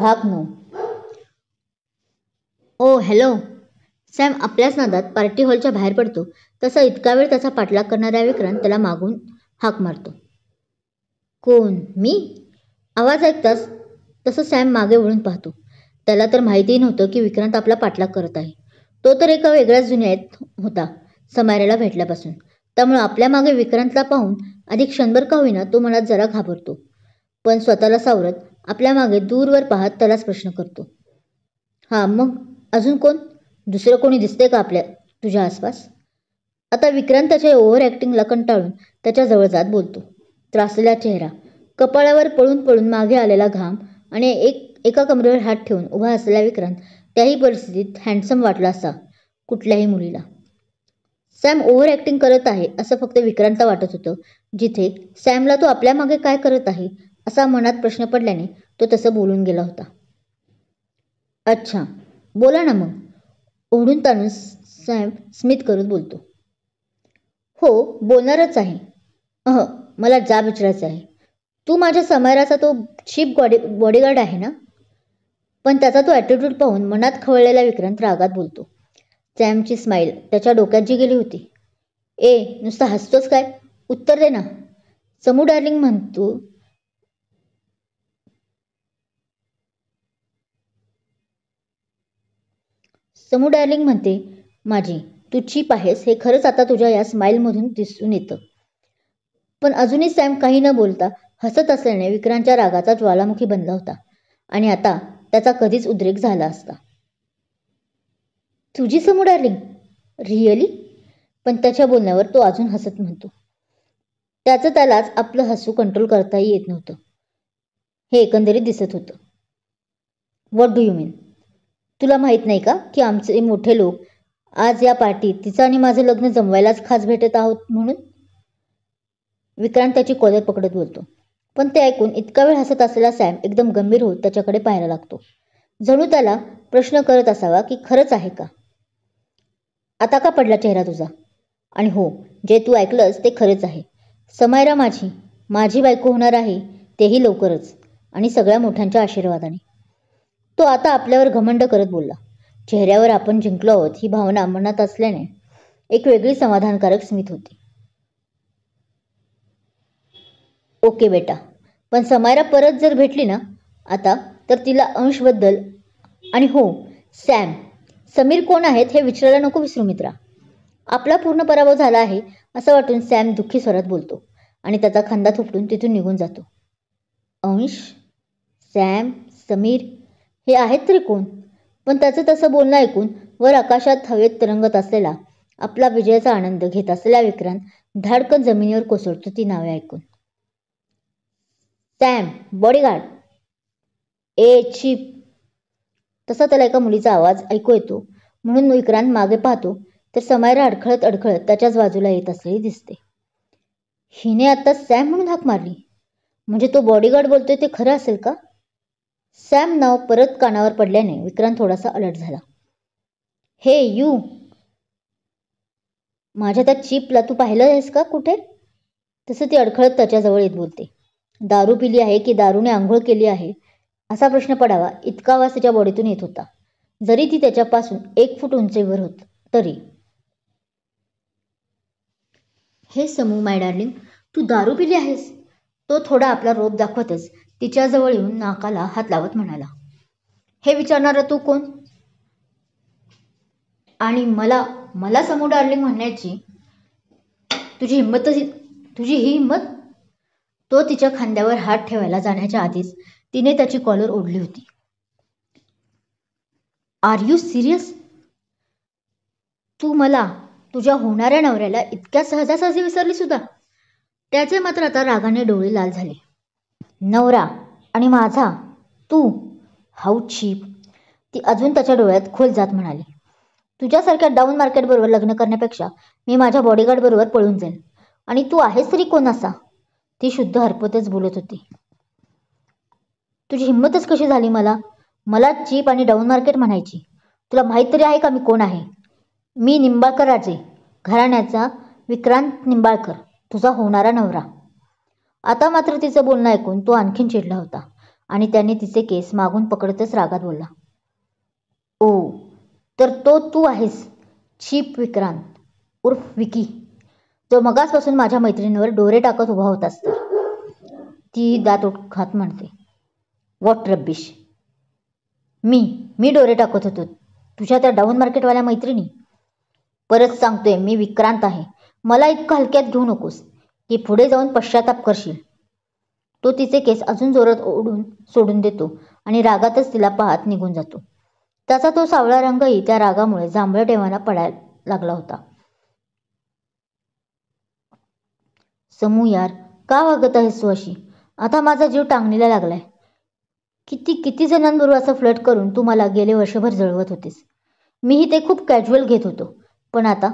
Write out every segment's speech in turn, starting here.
भाग 9. ओ hello. Sam आपल्याच नादात पार्टी हॉलच्या बाहेर पडतो तसा इतका वेळ त्याचा पाठलाग करणारा विक्रांत त्याला मागून हाक मारतो. कोण? मी? आवाज ऐकताच तसं सॅम मागे वळून पाहतो. त्याला तर माहितीही नव्हतं की विक्रांत आपला पाठलाग करत आहे. तो तर एका वेगळ्याच दुनियेत होता समायराला भेटल्यापासून. त्यामुळे आपल्या मागे विक्रांतला पाहून अधिक क्षणभर का होईना तो मनात जरा घाबरतो. पण स्वतःला सावरत आपल्या मागे दूरवर पाहत त्यालाच प्रश्न करतो. हा मग अजून कोण? दुसरं कोणी दिसतंय का तुझ्या आसपास? आता विक्रांत त्याच्या ओव्हर ॲक्टिंगला कंटाळून त्याच्या जवळ जात बोलतो. त्रासलेला चेहरा, कपाळावर पळून पळून मागे आलेला घाम आणि एका कमरेवर हात ठेवून उभा असलेला विक्रांत त्याही परिस्थितीत हँडसम वाटला असता कुठल्याही मुलीला. सॅम ओव्हर ॲक्टिंग करत आहे असं फक्त विक्रांतला वाटत होतं, जिथे सॅमला तो आपल्या मागे काय करत आहे असा मनात प्रश्न पडल्याने तो तसं बोलून गेला होता. अच्छा बोला ना मग, ओढून ताणून सॅम स्मित करत बोलतो. हो बोलणारच आहे. मला जाब विचारायचं आहे. तू माझ्या समायराचा तो चीप बॉडीगार्ड आहे ना? पण त्याचा तो ॲटिट्यूड पाहून मनात खवळलेला विक्रांत रागात बोलतो. सॅमची स्माईल त्याच्या डोक्यात जी गेली होती. नुसता हसतोच काय? उत्तर दे ना. समू डार्लिंग म्हणतो. समू डार्लिंग म्हणते माझी, तू चीप आहेस हे खरंच आता तुझ्या या स्माईलमधून दिसून येतं. पण अजूनही सॅम काही न बोलता हसत असल्याने विक्रांतच्या रागाचा ज्वालामुखी बनला होता आणि आता त्याचा कधीच उद्रेक झाला असता. तुझी समू डार्लिंग? रिअली? पण त्याच्या बोलण्यावर तो अजून हसत म्हणतो. त्यालाच आपलं हसू कंट्रोल करताही येत नव्हतं. हे एकंदरीत दिसत होतं. व्हॉट डू यू मीन? तुला माहीत नाही का की आमचे मोठे लोक आज या पार्टीत तिचं आणि माझं लग्न जमवायलाच खास भेटत आहोत म्हणून? विक्रांत त्याची कॉलर पकडत बोलतो. पण ते ऐकून इतका वेळ हसत असलेला सॅम एकदम गंभीर होत त्याच्याकडे पाहायला लागतो. जणू त्याला प्रश्न करत असावा की खरंच आहे का? आता का पडला चेहरा तुझा? आणि हो, जे तू ऐकलंस ते खरंच आहे. समायरा माझी बायको होणार आहे, तेही लवकरच आणि सगळ्या मोठ्यांच्या आशीर्वादाने. तो आता आपल्यावर घमंड करत बोलला. चेहऱ्यावर आपण जिंकलो आहोत ही भावना मनात असल्याने एक वेगळी समाधानकारक स्मित होती. ओके बेटा, पण समायरा परत जर भेटली ना आता तर तिला अंशबद्दल आणि हो सॅम, समीर कोण आहेत हे विचारायला नको विसरू मित्रा. आपला पूर्ण पराभव झाला आहे असं वाटून सॅम दुःखी स्वरात बोलतो आणि त्याचा खांदा थोपटून तिथून निघून जातो. अंश, सॅम, समीर हे आहेत तरी कोण? पण त्याचं तसं बोलणं ऐकून वर आकाशात हवेत तरंगत असलेला आपला विजयाचा आनंद घेत असलेला विक्रांत धाडकन जमिनीवर कोसळतो ती नावे ऐकून. Sam, bodyguard. चीप. तसा त्याला एका मुलीचा आवाज ऐकू येतो म्हणून विक्रांत मागे पाहतो तर समायरा अडखळत अडखळत त्याच्याच बाजूला येत असलेली दिसते. हिने आता सॅम म्हणून हाक मारली म्हणजे तो बॉडीगार्ड बोलतोय ते खरं असेल का? सॅम नाव परत कानावर पडल्याने विक्रांत थोडासा अलर्ट झाला. हे यू, माझ्या त्या चीपला तू पाहिलं आहेस का कुठे? तसं ती अडखळत त्याच्याजवळ येत बोलते. दारू पिली आहे की दारूने आंघोळ केली आहे असा प्रश्न पडावा इतका आवाज त्याच्या बॉडीतून येत होता, जरी ती त्याच्यापासून 1 फूट उंचीवर होत तरी. हे समू माय डार्लिंग, तू दारू पिली आहेस? तो थोडा आपला रोप दाखवतच तिच्याजवळ येऊन नाकाला हात लावत म्हणाला. हे विचारणारा तू कोण? आणि मला समू डार्लिंग म्हणण्याची तुझी ही हिंमत? तो तिच्या खांद्यावर हात ठेवायला जाण्याच्या आधीच तिने त्याची कॉलर ओढली होती. R you serious? तू मला तुझ्या होणाऱ्या नवऱ्याला इतक्या सहजासहजी विसरली सुद्धा? त्याचे मात्र आता रागाने डोळे लाल झाले. नवरा आणि माझा तू? How chip. ती अजून त्याच्या डोळ्यात खोल जात म्हणाली. तुझ्यासारख्या डाऊन मार्केटबरोबर लग्न करण्यापेक्षा मी माझ्या बॉडीगार्ड बरोबर पळून जाईल. आणि तू आहेस तरी कोण असा? ती शुद्ध हरपतच बोलत होती. तुझी हिंमतच कशी झाली मला चीप आणि डाऊन मार्केट म्हणायची? तुला माहीत तरी आहे का मी कोण आहे? मी निंबाळकर राजे घराण्याचा विक्रांत निंबाळकर, तुझा होणारा नवरा. आता मात्र तिचं बोलणं ऐकून तो आणखीन चिडला होता आणि त्याने तिचे केस मागून पकडतच रागात बोलला, ओ, तर तो तू आहेस, चीप विक्रांत उर्फ विकी, जो मगासपासून माझ्या मैत्रिणीवर डोरे टाकत उभा होतास तर. ती दात खात म्हणते, व्हॉट रब्बिश. मी डोरे टाकत होतो तुझ्या त्या डाऊन मार्केटवाल्या मैत्रिणी. परत सांगतोय, मी विक्रांत आहे. मला इतकं हलक्यात घेऊ नकोस की पुढे जाऊन पश्चाताप करशील. तो तिचे केस अजून जोरात ओढून सोडून देतो आणि रागातच तिला पाहत निघून जातो. त्याचा तो सावळा रंगही त्या रागामुळे जांभळट टेवाना पडायला लागला होता. समू यार, का वागत आहेस तू अशी? आता माझा जीव टांगणीला लागलाय. किती जणांबरोबर असं फ्लर्ट करून तू मला गेले वर्षभर जळवत होतीस. मीही ते खूप कॅज्युअल घेत होतो. पण आता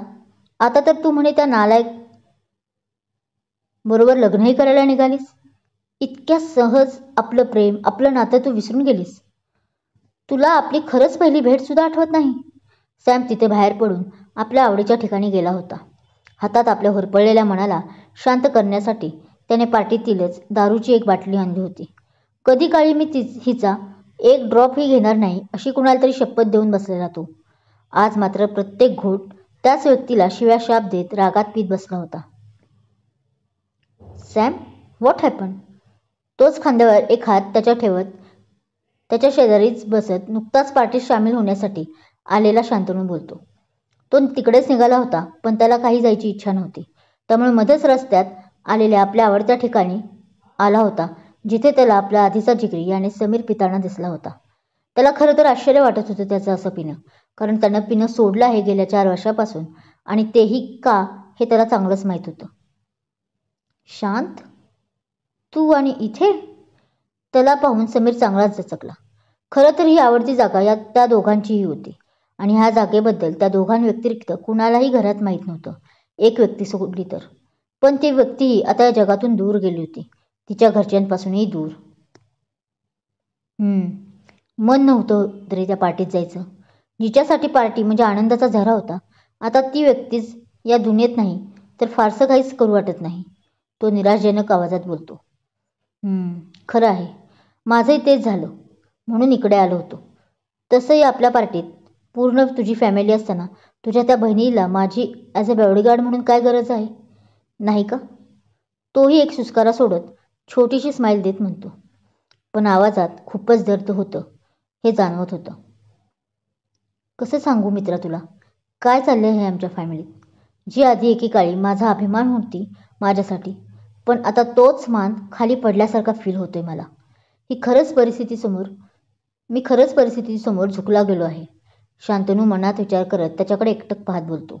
तर तू म्हणे त्या नालायक बरोबर लग्नही करायला निघालीस. इतक्या सहज आपलं प्रेम, आपलं नातं तू विसरून गेलीस. तुला आपली खरंच पहिली भेट सुद्धा आठवत नाही. सॅम तिथे बाहेर पडून आपल्या आवडीच्या ठिकाणी गेला होता. हातात आपल्या होरपळलेल्या मनाला शांत करण्यासाठी त्याने पार्टीतीलच दारूची एक बाटली आणली होती. कधी काळी मी हिचा एक ड्रॉपही घेणार नाही अशी कुणाला तरी शपथ देऊन बसलेला तो आज मात्र प्रत्येक घोट त्याच व्यक्तीला शिव्या शाप देत रागात पीत बसला होता. Sam, what happen? तोच खांद्यावर एक हात त्याच्या ठेवत त्याच्या शेजारीच बसत नुकताच पार्टीत सामील होण्यासाठी आलेला शांतनू बोलतो. तो तिकडेच निघाला होता, पण त्याला काही जायची इच्छा नव्हती. त्यामुळे मध्येच रस्त्यात आलेल्या आपल्या आवडत्या ठिकाणी आला होता, जिथे त्याला आपला आधीचा जिगरी याने समीर पिताना दिसला होता. त्याला खरं तर आश्चर्य वाटत होतं त्याचं असं पिणं, कारण त्यानं पिणं सोडलं आहे गेल्या 4 वर्षापासून, आणि तेही का हे त्याला चांगलंच माहीत होतं. शांत, तू आणि इथे? त्याला पाहून समीर चांगलाच दचकला. खरं तर ही आवडती जागा या त्या दोघांचीही होती, आणि ह्या जागेबद्दल त्या दोघांव्यतिरिक्त कुणालाही घरात माहीत नव्हतं, एक व्यक्ती सोडली तर. पण ती व्यक्तीही आता या जगातून दूर गेली होती, तिच्या घरच्यांपासूनही दूर. मन नव्हतं रे त्या पार्टीत जायचं. जिच्यासाठी पार्टी म्हणजे आनंदाचा झरा होता, आता ती व्यक्तीच या दुनियेत नाही तर फारसं काहीच करू वाटत नाही. तो निराशजनक आवाजात बोलतो. खरं आहे, माझंही तेच झालं, म्हणून इकडे आलो होतो. तसंही आपल्या पार्टीत पूर्ण तुझी फॅमिली असताना तुझ्या त्या बहिणीला माझी ॲज अ बॉडीगार्ड म्हणून काय गरज आहे, नाही का? तोही एक सुस्कारा सोडत छोटीशी स्माईल देत म्हणतो. पण आवाजात खूपच दर्द होतं हे जाणवत होतं. कसं सांगू मित्रा तुला, काय चाललंय हे आमच्या फॅमिलीत? जी आधी एकेकाळी माझा अभिमान होती माझ्यासाठी, पण आता तोच मान खाली पडल्यासारखा फील होतोय मला. मी खरंच परिस्थितीसमोर झुकला गेलो आहे. शांतनू मनात विचार करत त्याच्याकडे एकटक पाहत बोलतो.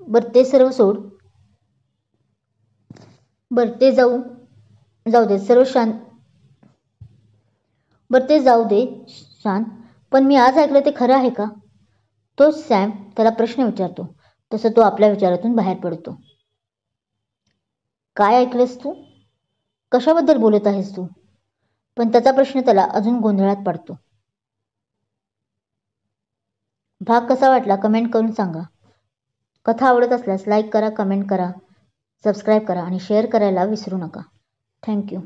बरं ते सर्व सोड. बरं ते जाऊ दे सर्व शांत. बरं ते जाऊ दे शांत, पण मी आज ऐकलं ते खरं आहे का? तो सॅम त्याला प्रश्न विचारतो तसं तो आपल्या विचारातून बाहेर पडतो. काय ऐकलंस तू? कशाबद्दल बोलत आहेस तू? पण त्याचा प्रश्न त्याला अजून गोंधळात पाडतो. भाग कसा वाटला कमेंट करून सांगा. कथा आवडत असल्यास लाईक करा, कमेंट करा, सबस्क्राईब करा आणि शेअर करायला विसरू नका. थँक्यू.